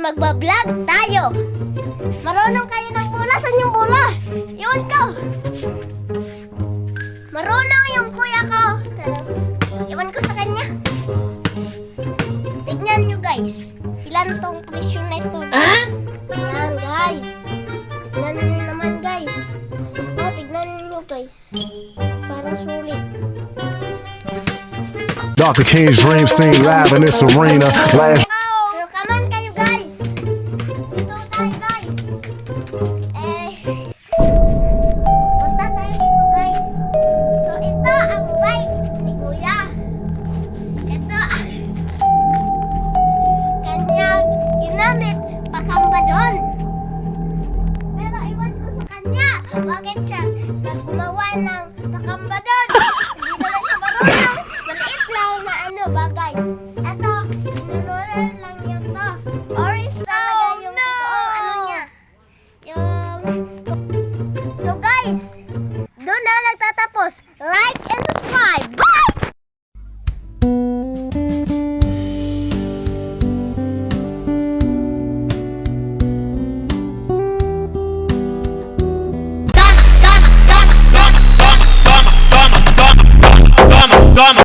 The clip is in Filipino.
magbablog tayo. Marunong kayo ng bola? Saan yung bola? Iwan ko. Marunong yung kuya ko. Pero, iwan ko sa kanya. Tignan nyo guys. Ilan tong presyo na ito? Tignan guys. Tignan nyo naman guys. Oh, tignan nyo guys. Parang sulit. Dr. King's Dream Scene live in this arena. Last Pero kaman kayo guys. Dito tayo guys. Punta tayo dito guys. So ito ang bike ni Kuya. Ito ang kanyang ginamit pakamba doon. Pero iwan ko sa kanya. Bakit siya gumawa ng pakamba doon? Hindi naman siya marunong.